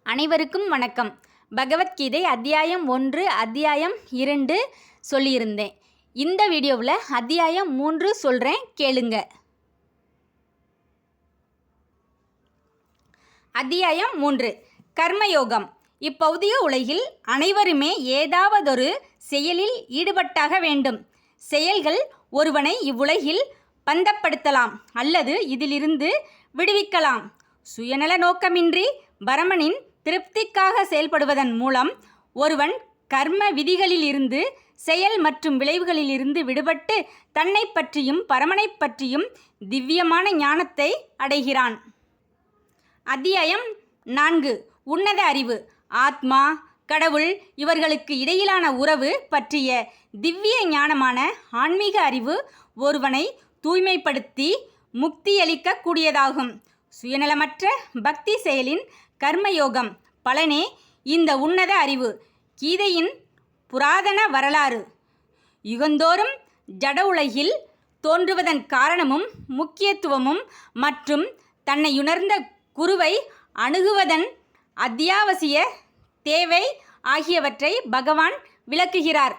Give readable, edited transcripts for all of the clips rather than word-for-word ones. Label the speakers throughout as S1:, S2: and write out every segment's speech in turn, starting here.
S1: அனைவருக்கும் வணக்கம். பகவத்கீதை அத்தியாயம் 1 அத்தியாயம் 2 சொல்லியிருந்தேன். இந்த வீடியோவில் அத்தியாயம் 3 சொல்கிறேன், கேளுங்க. அத்தியாயம் 3 கர்மயோகம். இப்பௌதிக உலகில் அனைவருமே ஏதாவதொரு செயலில் ஈடுபட்டாக வேண்டும். செயல்கள் ஒருவனை இவ்வுலகில் பந்தப்படுத்தலாம் அல்லது இதிலிருந்து விடுவிக்கலாம். சுயநல நோக்கமின்றி பரமனின் திருப்திக்காக செயல்படுவதன் மூலம் ஒருவன் கர்ம விதிகளிலிருந்து செயல் மற்றும் விளைவுகளிலிருந்து விடுபட்டு தன்னை பற்றியும் பரமனை பற்றியும் திவ்யமான ஞானத்தை அடைகிறான். அத்தியாயம் 4 உன்னத அறிவு. ஆத்மா, கடவுள் இவர்களுக்கு இடையிலான உறவு பற்றிய திவ்ய ஞானமான ஆன்மீக அறிவு ஒருவனை தூய்மைப்படுத்தி முக்தியளிக்க கூடியதாகும். சுயநலமற்ற பக்தி செயலின் கர்மயோகம் பலனே இந்த உன்னத அறிவு. கீதையின் புராதன வரலாறு. யுகந்தோறும் ஜட உலகில் தோன்றுவதன் காரணமும் முக்கியத்துவமும் மற்றும் தன்னையுணர்ந்த குருவை அணுகுவதன் அத்தியாவசிய தேவை ஆகியவற்றை பகவான் விளக்குகிறார்.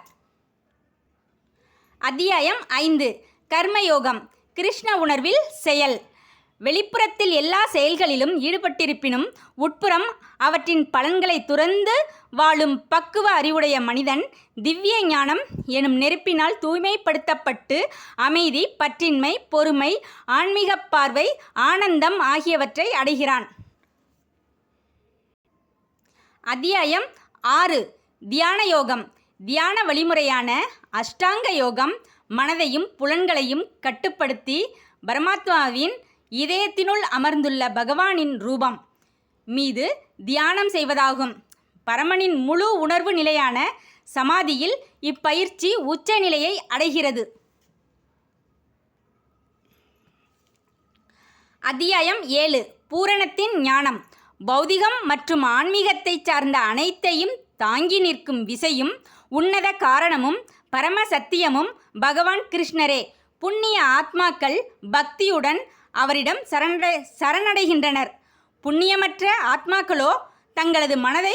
S1: அத்தியாயம் 5 கர்மயோகம். கிருஷ்ண உணர்வில் செயல். வெளிப்புறத்தில் எல்லா செயல்களிலும் ஈடுபட்டிருப்பினும் உட்புறம் அவற்றின் பலன்களை துறந்து வாழும் பக்குவ அறிவுடைய மனிதன் திவ்ய ஞானம் எனும் நெருப்பினால் தூய்மைப்படுத்தப்பட்டு அமைதி, பற்றின்மை, பொறுமை, ஆன்மீக பார்வை, ஆனந்தம் ஆகியவற்றை அடைகிறான். அத்தியாயம் 6 தியான யோகம். தியான வழிமுறையான அஷ்டாங்க யோகம் மனதையும் புலன்களையும் கட்டுப்படுத்தி பரமாத்மாவின் இதயத்தினுள் அமர்ந்துள்ள பகவானின் ரூபம் மீது தியானம் செய்வதாகும். பரமனின் முழு உணர்வு நிலையான சமாதியில் இப்பயிற்சி உச்ச நிலையை அடைகிறது. அத்தியாயம் 7 பூரணத்தின் ஞானம். பௌதிகம் மற்றும் ஆன்மீகத்தை சார்ந்த அனைத்தையும் தாங்கி நிற்கும் விசையும் உன்னத காரணமும் பரம சத்தியமும் பகவான் கிருஷ்ணரே. புண்ணிய ஆத்மாக்கள் பக்தியுடன் அவரிடம் சரணடைகின்றனர். புண்ணியமற்ற ஆத்மாக்களோ தங்களது மனதை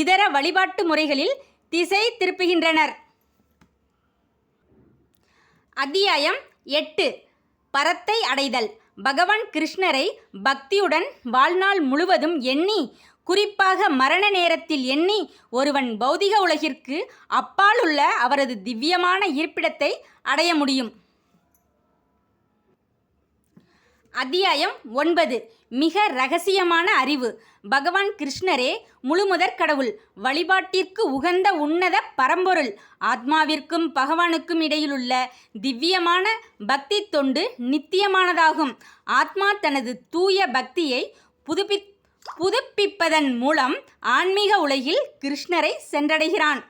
S1: இதர வழிபாட்டு முறைகளில் திசை திருப்புகின்றனர். அத்தியாயம் 8 பரத்தை அடைதல். பகவான் கிருஷ்ணரை பக்தியுடன் வாழ்நாள் முழுவதும் எண்ணி, குறிப்பாக மரண நேரத்தில் எண்ணி, ஒருவன் பௌதிக உலகிற்கு அப்பாலுள்ள அவரது திவ்யமான இருப்பிடத்தை அடைய முடியும். அத்தியாயம் 9 மிக இரகசியமான அறிவு. பகவான் கிருஷ்ணரே முழுமுதற் கடவுள், வழிபாட்டிற்கு உகந்த உன்னத பரம்பொருள். ஆத்மாவிற்கும் பகவானுக்கும் இடையிலுள்ள திவ்யமான பக்தி தொண்டு நித்தியமானதாகும். ஆத்மா தனது தூய பக்தியை புதுப்பிப்பதன் மூலம் ஆன்மீக உலகில் கிருஷ்ணரை சென்றடைகிறான்.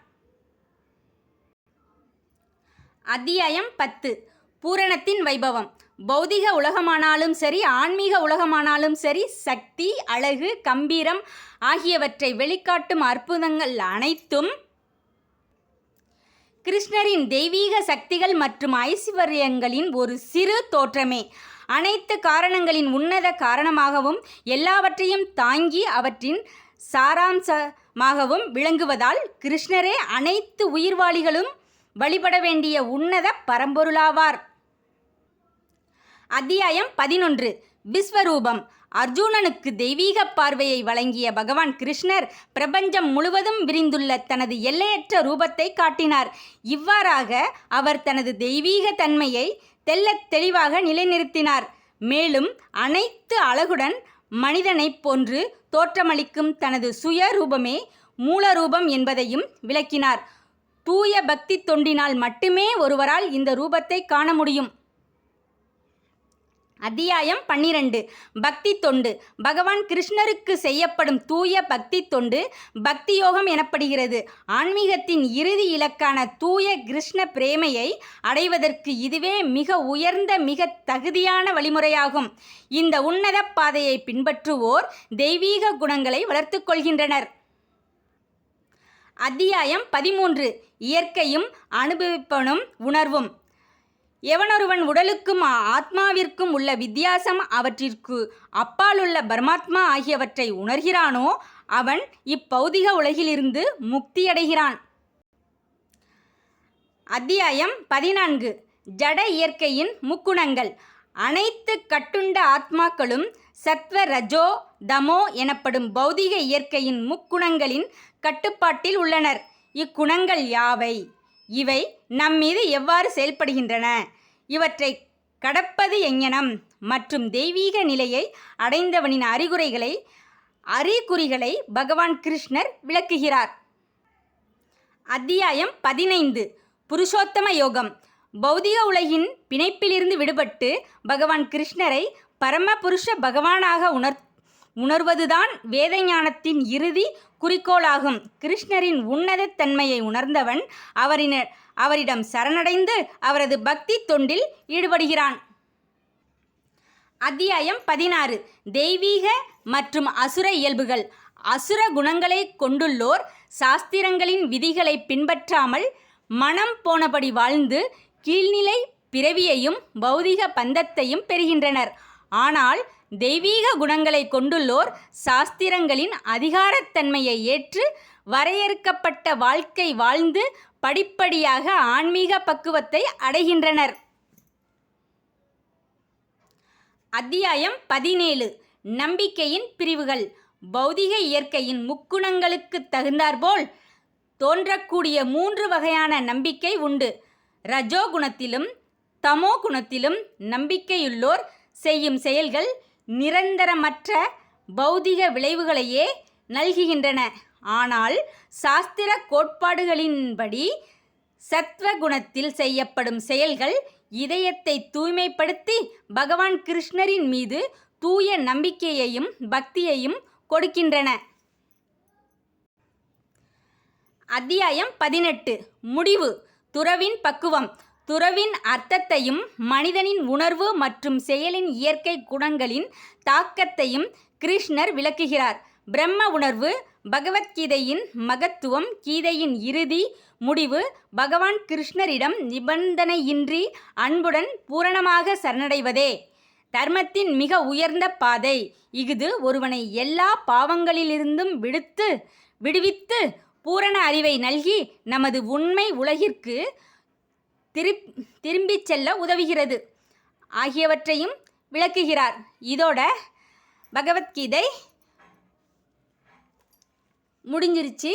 S1: அத்தியாயம் 10 பூரணத்தின் வைபவம். பௌதிக உலகமானாலும் சரி, ஆன்மீக உலகமானாலும் சரி, சக்தி, அழகு, கம்பீரம் ஆகியவற்றை வெளிக்காட்டும் அற்புதங்கள் அனைத்தும் கிருஷ்ணரின் தெய்வீக சக்திகள் மற்றும் ஐஸ்வர்யங்களின் ஒரு சிறு தோற்றமே. அனைத்து காரணங்களின் உன்னத காரணமாகவும் எல்லாவற்றையும் தாங்கி அவற்றின் சாராம்சமாகவும் விளங்குவதால் கிருஷ்ணரே அனைத்து உயிர்வாளிகளும் வழிபட வேண்டிய உன்னத பரம்பொருளாவார். அத்தியாயம் 11 விஸ்வரூபம். அர்ஜுனனுக்கு தெய்வீக பார்வையை வழங்கிய பகவான் கிருஷ்ணர் பிரபஞ்சம் முழுவதும் விரிந்துள்ள தனது எல்லையற்ற ரூபத்தை காட்டினார். இவ்வாறாக அவர் தனது தெய்வீக தன்மையை தெள்ளத் தெளிவாக நிலைநிறுத்தினார். மேலும் அனைத்து அழகுடன் மனிதனைப் போன்று தோற்றமளிக்கும் தனது சுய ரூபமே மூலரூபம் என்பதையும் விளக்கினார். தூய பக்தி தொண்டினால் மட்டுமே ஒருவரால் இந்த ரூபத்தை காண முடியும். அத்தியாயம் 12 பக்தி தொண்டு. பகவான் கிருஷ்ணருக்கு செய்யப்படும் தூய பக்தி தொண்டு பக்தி யோகம் எனப்படுகிறது. ஆன்மீகத்தின் இறுதி இலக்கான தூய கிருஷ்ண பிரேமையை அடைவதற்கு இதுவே மிக உயர்ந்த, மிக தகுதியான வழிமுறையாகும். இந்த உன்னத பாதையை பின்பற்றுவோர் தெய்வீக குணங்களை வளர்த்து கொள்கின்றனர். அத்தியாயம் 13 இயற்கையும் அனுபவிப்பனும் உணர்வும். எவனொருவன் உடலுக்கும் ஆத்மாவிற்கும் உள்ள வித்தியாசம், அவற்றிற்கு அப்பாலுள்ள பரமாத்மா ஆகியவற்றை உணர்கிறானோ அவன் இப்பௌதிக உலகிலிருந்து முக்தியடைகிறான். அத்தியாயம் 14. ஜட இயற்கையின் முக்குணங்கள். அனைத்து கட்டுண்ட ஆத்மாக்களும் சத்வ ரஜோ தமோ எனப்படும் பௌதிக இயற்கையின் முக்குணங்களின் கட்டுப்பாட்டில் உள்ளனர். இக்குணங்கள் யாவை? இவை நம்மீது எவ்வாறு செயல்படுகின்றன? இவற்றை கடப்பது எங்ஙனம்? மற்றும் தெய்வீக நிலையை அடைந்தவனின் அறிகுறிகளை பகவான் கிருஷ்ணர் விளக்குகிறார். அத்தியாயம் 15. புருஷோத்தம யோகம். பௌதிக உலகின் பிணைப்பிலிருந்து விடுபட்டு பகவான் கிருஷ்ணரை பரமபுருஷ பகவானாக உணர்வதுதான் வேத ஞானத்தின் இறுதி குறிக்கோளாகும். கிருஷ்ணரின் உன்னத தன்மையை உணர்ந்தவன் அவரிடம் சரணடைந்து அவரது பக்தி தொண்டில் ஈடுபடுகிறான். அத்தியாயம் 16. தெய்வீக மற்றும் அசுர இயல்புகள். அசுர குணங்களை கொண்டுள்ளோர் சாஸ்திரங்களின் விதிகளை பின்பற்றாமல் மனம் போனபடி வாழ்ந்து கீழ்நிலை பிறவியையும் பௌதிக பந்தத்தையும் பெறுகின்றனர். ஆனால் தெய்வீக குணங்களை கொண்டுள்ளோர் சாஸ்திரங்களின் அதிகாரத்தன்மையை ஏற்று வரையறுக்கப்பட்ட வாழ்க்கை வாழ்ந்து படிப்படியாக ஆன்மீக பக்குவத்தை அடைகின்றனர். அத்தியாயம் 17. நம்பிக்கையின் பிரிவுகள். பௌதிக இயற்கையின் முக்குணங்களுக்கு தகுந்தாற்போல் தோன்றக்கூடிய 3 வகையான நம்பிக்கை உண்டு. ரஜோ குணத்திலும் தமோ குணத்திலும் நம்பிக்கையுள்ளோர் செய்யும் செயல்கள் நிரந்தரமற்ற பௌதிக விளைவுகளையே நல்குகின்றன. ஆனால் சாஸ்திர கோட்பாடுகளின்படி சத்வ குணத்தில் செய்யப்படும் செயல்கள் இதயத்தை தூய்மைப்படுத்தி பகவான் கிருஷ்ணரின் மீது தூய நம்பிக்கையையும் பக்தியையும் கொடுக்கின்றன. அத்தியாயம் 18. முடிவு. துறவின் பக்குவம். துறவின் அர்த்தத்தையும் மனிதனின் உணர்வு மற்றும் செயலின் இயற்கை குணங்களின் தாக்கத்தையும் கிருஷ்ணர் விளக்குகிறார். பிரம்ம உணர்வு. பகவத்கீதையின் மகத்துவம். கீதையின் இறுதி முடிவு பகவான் கிருஷ்ணரிடம் நிபந்தனையின்றி அன்புடன் பூரணமாக சரணடைவதே. தர்மத்தின் மிக உயர்ந்த பாதை. இஃது ஒருவனை எல்லா பாவங்களிலிருந்தும் விடுவித்து பூரண அறிவை நல்கி நமது உண்மை உலகிற்கு திரும்பிச் செல்ல உதவுகிறது ஆகியவற்றையும் விளக்குகிறார். இதோட பகவத்கீதை முடிஞ்சிருச்சு.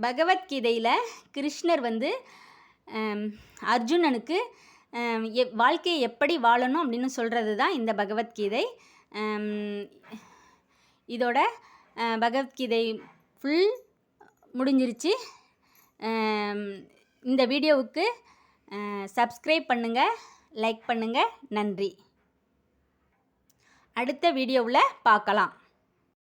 S1: பகவத்கீதையில் கிருஷ்ணர் அர்ஜுனனுக்கு வாழ்க்கையை எப்படி வாழணும் அப்படின்னு சொல்கிறது தான் இந்த பகவத்கீதை. இதோட பகவத்கீதை ஃபுல் முடிஞ்சிருச்சு. இந்த வீடியோவுக்கு சப்ஸ்கிரைப் பண்ணுங்கள், லைக் பண்ணுங்கள். நன்றி. அடுத்த வீடியோவில் பார்க்கலாம்.